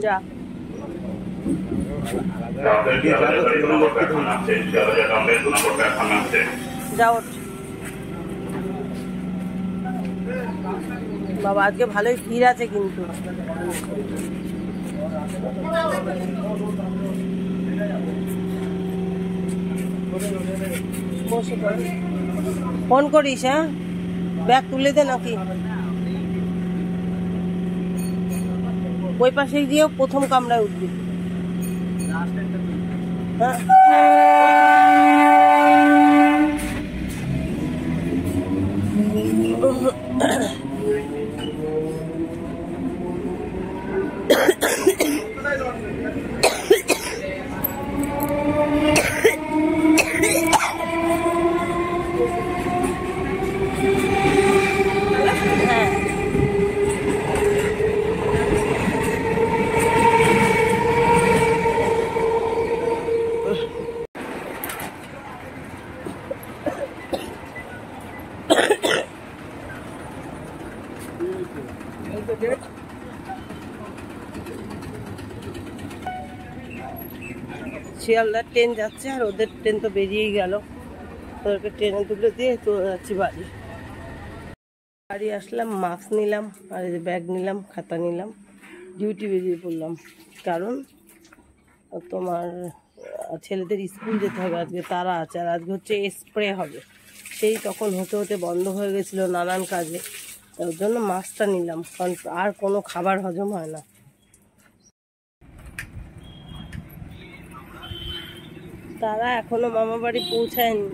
যা যাও বাবা, আজকে ভালোই ভিড় আছে কিন্তু। ফোন করিস, হ্যাঁ? ব্যাগ তুলে দে নাকি? ওই পাশে গিয়েও প্রথম কামরায় উঠবি। হ্যাঁ, শিয়ালদার ট্রেন যাচ্ছে আর ওদের ট্রেন তো বেরিয়েই গেল। ওদেরকে ট্রেনে তুলে দিয়ে চলে যাচ্ছি বাড়ি। বাড়ি আসলাম, মাস্ক নিলাম আর এই যে ব্যাগ নিলাম, খাতা নিলাম, ডিউটি বেরিয়ে পড়লাম। কারণ তোমার ছেলেদের স্কুল যেতে হবে আজকে, তারা আছে। আর আজকে হচ্ছে স্প্রে হবে, সেই তখন হতে হতে বন্ধ হয়ে গেছিলো নানান কাজে। ওর জন্য মাছটা নিলাম, কারণ আর কোনো খাবার হজম হয় না। তারা এখনো মামা বাড়ি পৌঁছায়নি।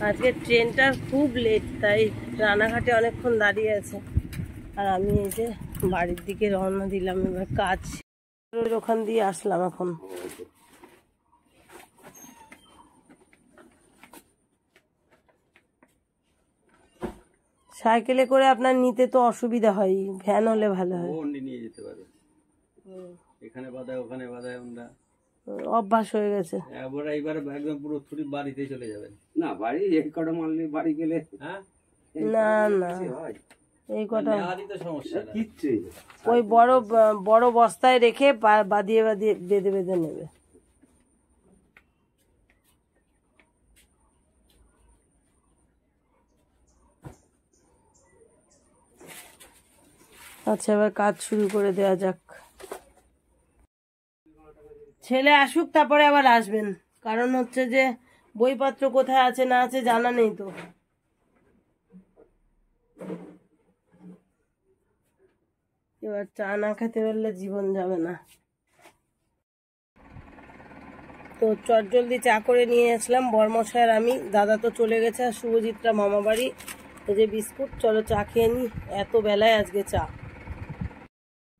আজকে ট্রেনটা খুব লেট, তাই রানাঘাটে অনেকক্ষণ দাঁড়িয়ে আছে। আর আমি এই যে বাড়ির দিকে রওনা দিলাম। এবার কাজ ওখান দিয়ে আসলাম এখন। সাইকেলে করে আপনার নিতে তো অসুবিধা হয়, ভ্যান হলে ভালো হয়। নিয়ে যেতে পারে, এখানে বাঁধায় ওখানে বাঁধায়, আমরা অভ্যাস হয়ে গেছে। এইবার একদম পুরো ছুটি বাড়িতে চলে যাবেন। না বাড়ি এই কটা মারলে বাড়ি গেলে, হ্যাঁ না না এই কটা সমস্যা কিচ্ছু, ওই বড় বড় বস্তায় রেখে বাঁধিয়ে বাঁধিয়ে বেঁধে বেঁধে নেবে। আচ্ছা, এবার কাজ শুরু করে দেওয়া যাক। ছেলে আসুক, তারপরে আবার আসবেন। কারণ হচ্ছে যে বইপত্র কোথায় আছে না আছে জানা নেই তো। এবার চা না খেতে পারলে জীবন যাবে না। তো চটজলদি চা করে নিয়ে আসলাম বরমশাই আর আমি। দাদা তো চলে গেছে, আর শুভজিৎরা মামা বাড়ি। এই যে বিস্কুট, চলো চা খেয়ে নি। এত বেলায় আজকে চা।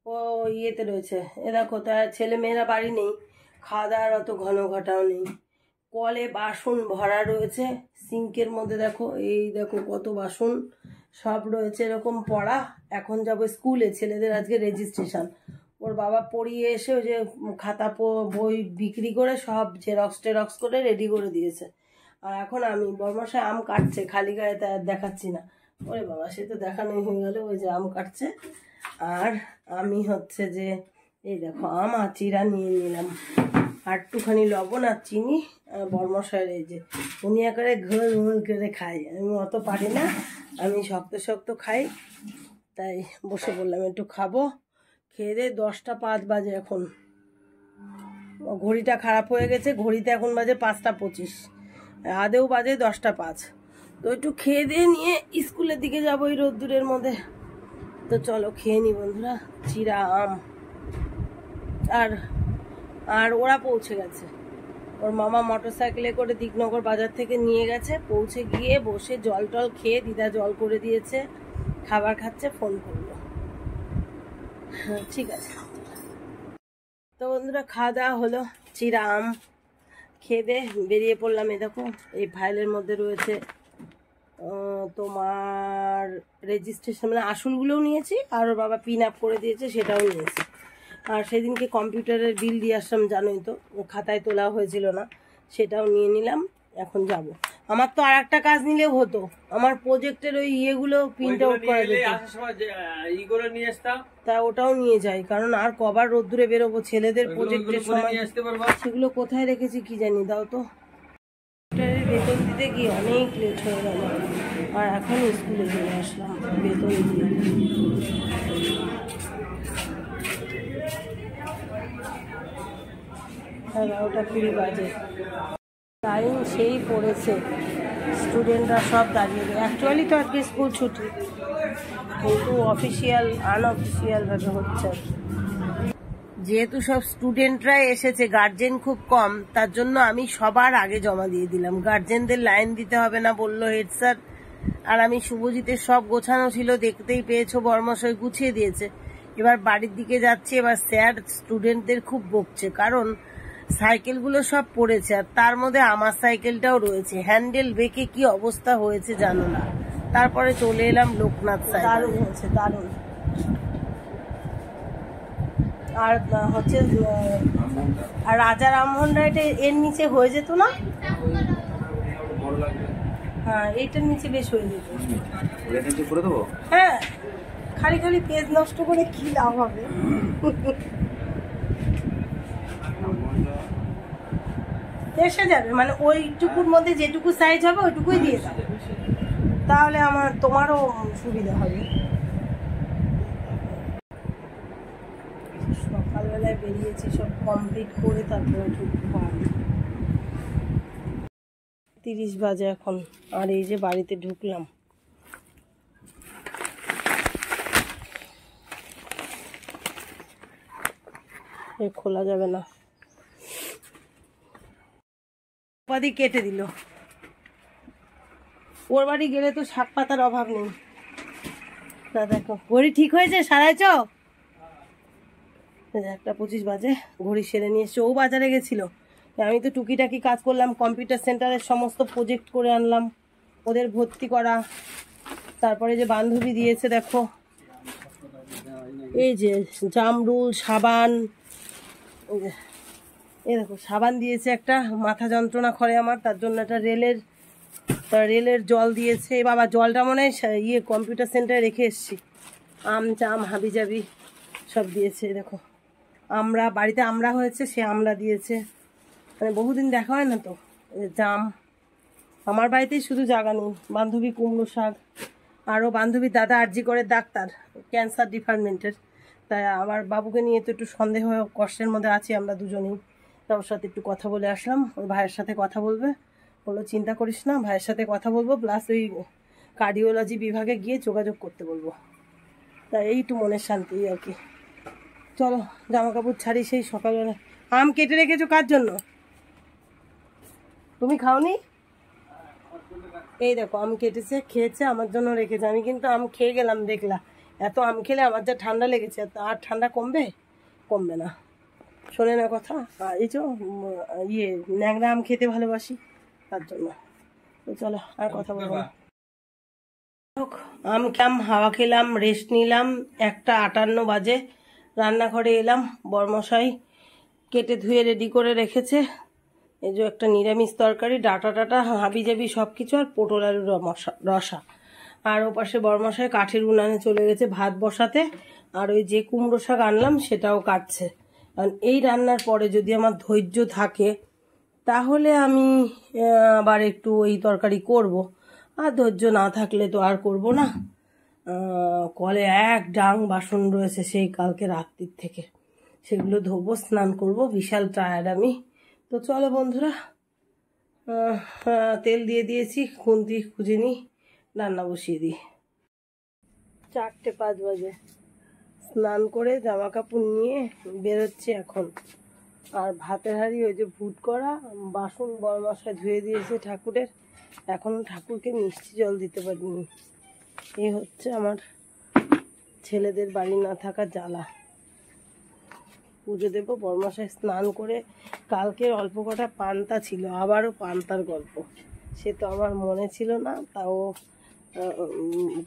ও ইয়েতে রয়েছে, এ দেখো, তার ছেলে মেয়েরা বাড়ি নেই, খাওয়া দাওয়ার অত ঘন ঘটাও নেই। কলে বাসন ভরা রয়েছে, সিঙ্কের মধ্যে দেখো, এই দেখো কত বাসন সব রয়েছে এরকম পড়া। এখন যাবো স্কুলে, ছেলেদের আজকে রেজিস্ট্রেশন। ওর বাবা পড়িয়ে এসে ওই যে খাতা বই বিক্রি করে সব জেরক্স টেরক্স করে রেডি করে দিয়েছে। আর এখন আমি, বর্মশাই আম কাটছে, খালি গায়ে তা দেখাচ্ছি না। ওরে বাবা, সে তো দেখানোই হয়ে গেল। ওই যে আম কাটছে, আর আমি হচ্ছে যে এই দেখো আম আর চিরা নিয়ে নিলাম, আর একটুখানি লবণ আর চিনি। বরমশাইয়ের এই যে উনি একেবারে ঘোল করে খাই, আমি অত পারি না, আমি শক্ত শক্ত খাই। তাই বসে বললাম একটু খাবো। খেয়ে দিয়ে 10টা 5 বাজে এখন। ঘড়িটা খারাপ হয়ে গেছে, ঘড়িতে এখন বাজে 5টা 25, আদেও বাজে 10টা 5। তো একটু খেয়ে দিয়ে নিয়ে স্কুলের দিকে যাবো এই রোদ্দুরের মধ্যে। তো চলো খেয়ে নি বন্ধুরা, চিরা আম। আর ওরা পৌঁছে গেছে, ওর মামা মোটর সাইকেলে করে দিকনগর বাজার থেকে নিয়ে গেছে। পৌঁছে গিয়ে বসে জল টল খেয়ে, দিদা জল করে দিয়েছে, খাবার খাচ্ছে, ফোন করলো। হ্যাঁ ঠিক আছে। তো বন্ধুরা খাওয়া দাওয়া হলো, চিরা আম খেয়ে দিয়ে বেরিয়ে পড়লাম। এই দেখো, এই ফাইলের মধ্যে রয়েছে তোমার রেজিস্ট্রেশন, মানে আসলগুলোও নিয়েছি, আর ওর বাবা পিন আপ করে দিয়েছে সেটাও নিয়েছি। আর সেদিনকে কম্পিউটারের বিল দিয়ে আসলাম, জানোই তো, খাতায় তোলা হয়েছিল না, সেটাও নিয়ে নিলাম। এখন যাব। আমার তো আর একটা কাজ নিলেও হতো, আমার প্রজেক্টের ওই ইয়েগুলো প্রিন্ট আউট করা যেত, তা ওটাও নিয়ে যাই, কারণ আর কবার রোদ্দুরে বেরোবো, ছেলেদের প্রজেক্টের সময় সেগুলো কোথায় রেখেছি কি জানি। দাও তো, বেতন দিতে গিয়ে অনেক লেট হয়ে গেল, আর এখন স্কুলে চলে আসলাম বেতন দিয়ে। ওটা 20 বাজে, টাইম সেই পড়েছে, স্টুডেন্টরা সব দাঁড়িয়ে। অ্যাকচুয়ালি তো আজকে স্কুল ছুটি, কিন্তু অফিসিয়াল আনঅফিসিয়ালভাবে হচ্ছে। যেহেতু সব স্টুডেন্টরা এসেছে, গার্জেন খুব কম, তার জন্য আমি সবার আগে জমা দিয়ে দিলাম। গার্জেনদের লাইন দিতে হবে না বললো হেড স্যার। আর আমি শুভজিতের সব গোছানো ছিল, দেখতেই পেয়েছো, বর্মশাই গুছিয়ে দিয়েছে। এবার বাড়ির দিকে যাচ্ছি। এবার স্যার স্টুডেন্টদের খুব বকছে, কারণ সাইকেলগুলো সব পড়েছে, আর তার মধ্যে আমার সাইকেলটাও রয়েছে। হ্যান্ডেল বেঁকে কি অবস্থা হয়েছে জানো না। তারপরে চলে এলাম লোকনাথ সাইকেল। দারুণ হয়েছে, দারুণ। আর হচ্ছে আর রাজা রামমোহন রায়টা এর নিচে হয়ে যেত না? হ্যাঁ, এইটার নিচে বেশ হয়ে যেত। হ্যাঁ, খালি খালি পেজ নষ্ট করে কি লাভ হবে? এসে যাবে, মানে ওইটুকুর মধ্যে যেটুকু সাইজ হবে ওইটুকুই দিয়ে দাও, তাহলে তোমারও সুবিধা হবে। সকালবেলায় বেরিয়েছি, সব কমপ্লিট করে তারপরে ঢুকতে পারি। 30 বাজে এখন, আর এই যে বাড়িতে ঢুকলাম। খোলা যাবে না, উপাধি কেটে দিল। ওর বাড়ি গেলে তো শাক পাতার অভাব নেই। তা দেখো, ঘড়ি ঠিক হয়েছে, সারাইছ? 1:25 বাজে, ঘড়ি সেরে নিয়ে এসছে। ও বাজারে গেছিল, আমি তো টুকিটাকি কাজ করলাম, কম্পিউটার সেন্টারের সমস্ত প্রজেক্ট করে আনলাম, ওদের ভর্তি করা। তারপরে যে বান্ধবী দিয়েছে দেখো, এই যে জামরুল সাবান, এই দেখো সাবান দিয়েছে একটা, মাথা যন্ত্রণা করে আমার, তার জন্য একটা রেলের জল দিয়েছে। বাবা, জলটা মনে হয় কম্পিউটার সেন্টারে রেখে এসছি। আম চাম হাবি জাবি সব দিয়েছে। দেখো আমরা বাড়িতে আমরা হয়েছে, সে আমরা দিয়েছে, মানে বহুদিন দেখা হয় না তো। জাম আমার বাড়িতেই শুধু জাগা নেই, বান্ধবী কুমড়ো শাক, আরও বান্ধবীর দাদা আরজি করে ডাক্তার, ক্যান্সার ডিপার্টমেন্টের, তাই আমার বাবুকে নিয়ে তো একটু সন্দেহ কষ্টের মধ্যে আছি আমরা দুজনেই। তা ওর সাথে একটু কথা বলে আসলাম, ওর ভাইয়ের সাথে কথা বলবে, বললো চিন্তা করিস না, ভাইয়ের সাথে কথা বলবো, প্লাস ওই কার্ডিওলজি বিভাগে গিয়ে যোগাযোগ করতে বলবো। তাই এইটু মনের শান্তি আর কি। চলো জামা কাপড় ছাড়ি, সেই সকালবেলা। আম কেটে রেখেছো কার জন্য? তুমি খাওনি? এই দেখো আম কেটেছে, খেয়েছে, আমার জন্য রেখেছে। আমি কিন্তু আম খেয়ে গেলাম, দেখলা এত আম খেলে আমার যা ঠান্ডা লেগেছে, আর ঠান্ডা কমবে না, শোনে না কথা। আর এই যে ন্যাংরা আম খেতে ভালোবাসি, তার জন্য। তো চলো আর কথা বলবো না। আম হাওয়া খেলাম, রেস্ট নিলাম। 1:58 বাজে, রান্নাঘরে এলাম। বরমশাই কেটে ধুয়ে রেডি করে রেখেছে। এই যে একটা নিরামিষ তরকারি, ডাটা টাটা হাবি জাবি সব কিছু, আর পটল আলুর রসা। আর ও পাশে বরমশাই কাঠের উনানে চলে গেছে ভাত বসাতে, আর ওই যে কুমড়ো শাক আনলাম সেটাও কাটছে। কারণ এই রান্নার পরে যদি আমার ধৈর্য থাকে তাহলে আমি আবার একটু ওই তরকারি করব, আর ধৈর্য না থাকলে তো আর করব না। কলে এক ডাং বাসন রয়েছে সেই কালকে রাত্রির থেকে, সেগুলো ধোবো, স্নান করব, বিশাল টায়ার্ড আমি। তো চলো বন্ধুরা, তেল দিয়ে দিয়েছি, খুন্তি খুঁজে নিই, রান্না বসিয়ে দিই। 4:05 বাজে, স্নান করে জামা কাপড় নিয়ে বেরোচ্ছি এখন। আর ভাতের হাঁড়ি ওই যে ভুট করা, বাসন বরমশাই ধুয়ে দিয়েছে ঠাকুরের, এখনও ঠাকুরকে মিষ্টি জল দিতে পারিনি। এই হচ্ছে আমার ছেলেদের বাড়ি না থাকা জ্বালা। পুজো দেবো, বরমশাই স্নান করে, কালকের অল্প কটা পান্তা ছিল, আবারও পান্তার গল্প, সে তো আমার মনে ছিল না। তাও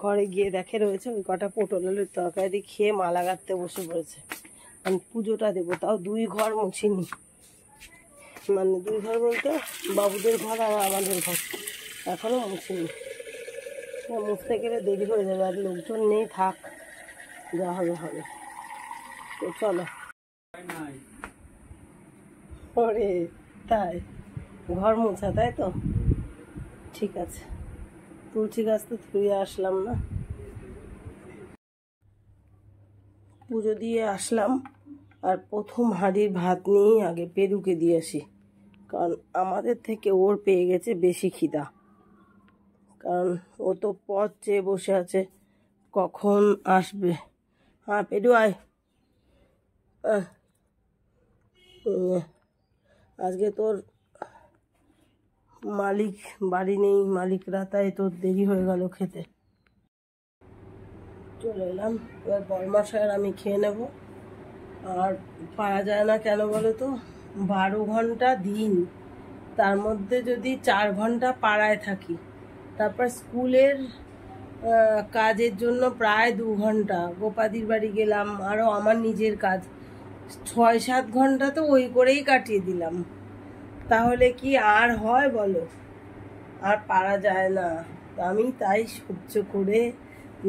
ঘরে গিয়ে দেখে রয়েছে, ওই কটা পটল আলুর তরকারি খেয়ে মালা গাঁথতে বসে পড়েছে। আমি পুজোটা দেবো, তাও 2 ঘর মুছিনি, মানে 2 ঘর বলতে বাবুদের ঘর আর আমাদের ঘর। এখনো মুছিনি, মুছতে গেলে দেরি হয়ে যাবে, আর লোকজন নেই, থাক যা হবে হবে। তো চলো। ওরে তাই ঘর মোছা, তাই তো, ঠিক আছে। তুলসী গাছ তো ধুয়ে আসলাম না, পুজো দিয়ে আসলাম, আর প্রথম হাঁড়ির ভাত নিয়েই আগে পেরুকে দিয়ে আসি, কারণ আমাদের থেকে ওর পেয়ে গেছে বেশি খিদা, কারণ ও তো পথ চেয়ে বসে আছে কখন আসবে। হ্যাঁ পেরু আয়। আজকে তোর মালিক বাড়ি নেই, মালিকরা, তাই তোর দেরি হয়ে গেল খেতে। চলে এলাম, এবার বরমাসায় আমি খেয়ে নেব। আর পারা যায় না কেন বলো তো, 12 ঘন্টা দিন, তার মধ্যে যদি 4 ঘন্টা পাড়ায় থাকি, তারপর স্কুলের কাজের জন্য প্রায় 2 ঘন্টা, গোপাদির বাড়ি গেলাম, আরও আমার নিজের কাজ, 6-7 ঘন্টা তো ওই করেই কাটিয়ে দিলাম। তাহলে কি আর হয় বলো, আর পারা যায় না। আমি তাই সহ্য করে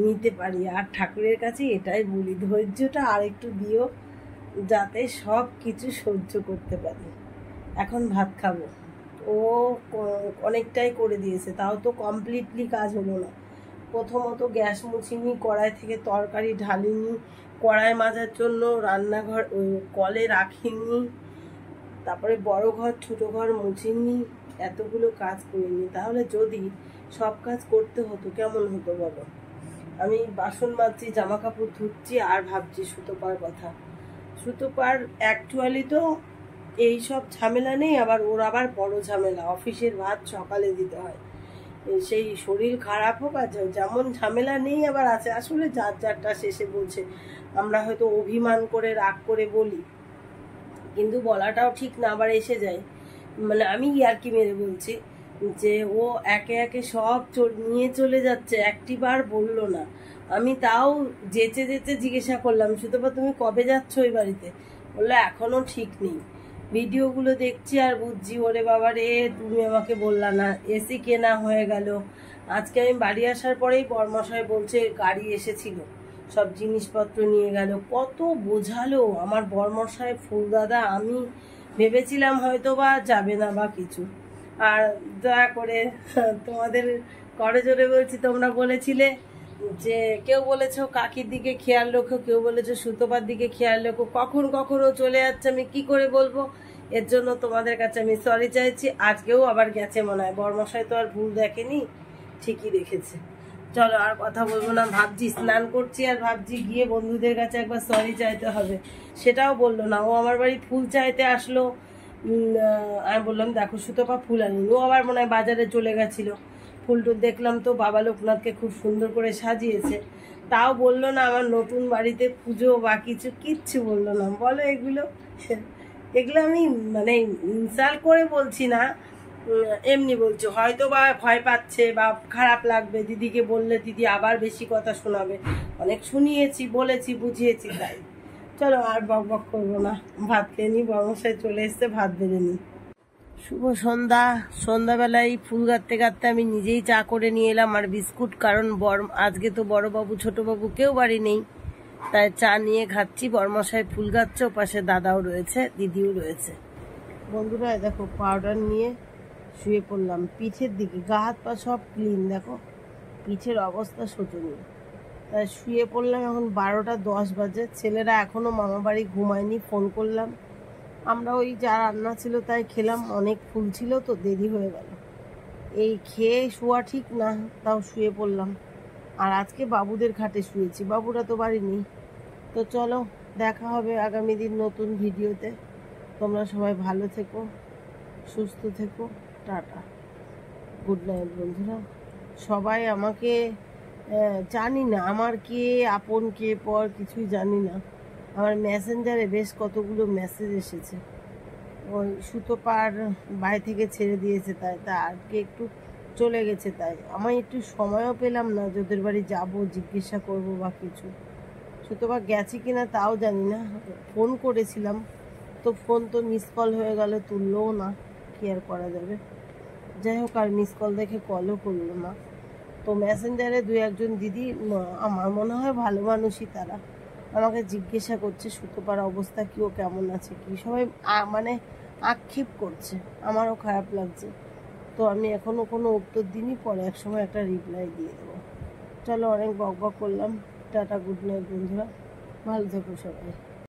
নিতে পারি, আর ঠাকুরের কাছে এটাই বলি, ধৈর্যটা আর একটু দিও, যাতে সব কিছু সহ্য করতে পারি। এখন ভাত খাবো, ও অনেকটাই করে দিয়েছে, তাও তো কমপ্লিটলি কাজ হলো না। প্রথমত গ্যাস মুছিনি, কড়াই থেকে তরকারি ঢালিনি, কড়াই মাজার জন্য রান্নাঘর কলে রাখিনি, তারপরে বড় ঘর ছোট ঘর মুছিনি, এতগুলো কাজ করিনি। তাহলে যদি সব কাজ করতে হতো কেমন হতো বলো। আমি বাসন মাজছি, জামা কাপড় ধুচ্ছি, আর ভাবছি সুতোপার কথা। সুতোপার অ্যাকচুয়ালি তো এই সব ঝামেলা নেই, আবার ওর আবার বড় ঝামেলা, অফিসের ভাত সকালে দিতে হয়, সেই শরীর খারাপ হোক, আর যেমন ঝামেলা নেই আবার আছে। আসলে যার যারটা শেষে বলছে, আমরা হয়তো অভিমান করে রাগ করে বলি, কিন্তু বলাটাও ঠিক না, আবার এসে যায়। মানে আমি ইয়ার্কি মেরে বলছি যে ও একে একে সব নিয়ে চলে যাচ্ছে, একটি বার বললো না। আমি তাও যেচে যেচে জিজ্ঞাসা করলাম, সুতপা তুমি কবে যাচ্ছ ওই বাড়িতে? বললো এখনো ঠিক নেই। ভিডিওগুলো দেখছি আর বুঝছি, ওরে বাবা রে, তুমি আমাকে বললা না, এসি কেনা হয়ে গেল। আজকে আমি বাড়ি আসার পরেই বরমশাই বলছে গাড়ি এসেছিল, সব জিনিসপত্র নিয়ে গেল। কত বোঝালো আমার বরমশাই, ফুলদাদা, আমি ভেবেছিলাম হয়তো বা যাবে না বা কিছু। আর দয়া করে তোমাদের করে জোরে বলছি, তোমরা বলেছিলে যে, কেউ বলেছো কাকির দিকে খেয়াল রাখো, কেউ বলেছো সুতোপার দিকে খেয়াল রাখো, কখন কখনো চলে যাচ্ছে, আমি কি করে বলবো। এর জন্য তোমাদের কাছে আমি সরি চাইছি। আজকেও আবার গেছে মনে হয়, বরমশাই তো আর ভুল দেখেনি, ঠিকই দেখেছে। চলো আর কথা বলবো না, ভাবছি স্নান করছি, আর ভাবছি গিয়ে বন্ধুদের কাছে একবার সরি চাইতে হবে, সেটাও বললো না। ও আমার বাড়ি ফুল চাইতে আসলো, আমি বললাম দেখো সুতপা ফুল আনিনি, ও আবার মনে হয় বাজারে চলে গেছিলো। ফুল টুল দেখলাম তো বাবা লোকনাথকে খুব সুন্দর করে সাজিয়েছে, তাও বললো না আমার নতুন বাড়িতে পুজো বা কিছু, কিচ্ছু বললো না। বলো এগুলো এগুলো আমি মানে ইনসাল্ট করে বলছি না, এমনি বলছি, হয়তো বা ভয় পাচ্ছে বা খারাপ লাগবে, দিদিকে বললে দিদি আবার বেশি কথা শোনাবে, অনেক শুনিয়েছি, বলেছি, বুঝিয়েছি, তাই। চলো আর বক বক করবো না, ভাত খেয়ে নি, বর্মশাই চলে এসছে, ভাত বেড়ে নি। শুভ সন্ধ্যা। সন্ধ্যাবেলায় ফুল গাঁথতে গাঁথতে আমি নিজেই চা করে নিয়ে এলাম আর বিস্কুট, কারণ আজকে তো বড়বাবু ছোটবাবু কেউ বাড়ি নেই, তাই চা নিয়ে খাচ্ছি। বরমশাই ফুল গাচ্ছে, ও পাশে দাদাও রয়েছে, দিদিও রয়েছে। বন্ধুরা দেখো, পাউডার নিয়ে শুয়ে পড়লাম পিঠের দিকে, গা হাত পা সব ক্লিন, দেখো পিঠের অবস্থা শোচনীয়, তাই শুয়ে পড়লাম। এখন 12টা 10 বাজে, ছেলেরা এখনো মামা বাড়ি ঘুমায়নি, ফোন করলাম। আমরা ওই যা রান্না ছিল তাই খেলাম, অনেক ফুল ছিল তো দেরি হয়ে গেল। এই খেয়ে শোয়া ঠিক না, তাও শুয়ে পড়লাম। আর আজকে বাবুদের খাটে শুয়েছি, বাবুরা তো বাড়ি নেই। তো চলো, দেখা হবে আগামী দিন নতুন ভিডিওতে। তোমরা সবাই ভালো থেকো, সুস্থ থেকো, টাটা, গুড নাইট বন্ধুরা। সবাই আমাকে জানি না আমার কে আপন কে পর কিছুই জানি না, আমার মেসেঞ্জারে বেশ কতগুলো মেসেজ এসেছে, ওই সুতোপার বাড়ি থেকে ছেড়ে দিয়েছে তাই, তা আজকে একটু চলে গেছে, তাই আমি একটু সময়ও পেলাম না যে ওদের বাড়ি যাবো, জিজ্ঞাসা করবো বা কিছু। সুতোপা গেছে কিনা তাও জানি না, ফোন করেছিলাম তো ফোন তো মিস কল হয়ে গেল, তুললোও না, কি আর করা যাবে। যাই হোক, আর মিস কল দেখে কলও করলো না। তো মেসেঞ্জারে 2-1 দিদি, আমার মনে হয় ভালো মানুষই, তারা আমাকে জিজ্ঞাসা করছে সুতোপার অবস্থা কি, ও কেমন আছে কি, সবাই মানে আক্ষেপ করছে, আমারও খারাপ লাগছে। তো আমি এখনও কোনো উত্তর দিইনি, পরে এক সময় একটা রিপ্লাই দিয়ে দেবো। চলো, অনেক বকবক করলাম, টাটা, গুড নাইট বন্ধুরা, ভালো থেকো সবাই।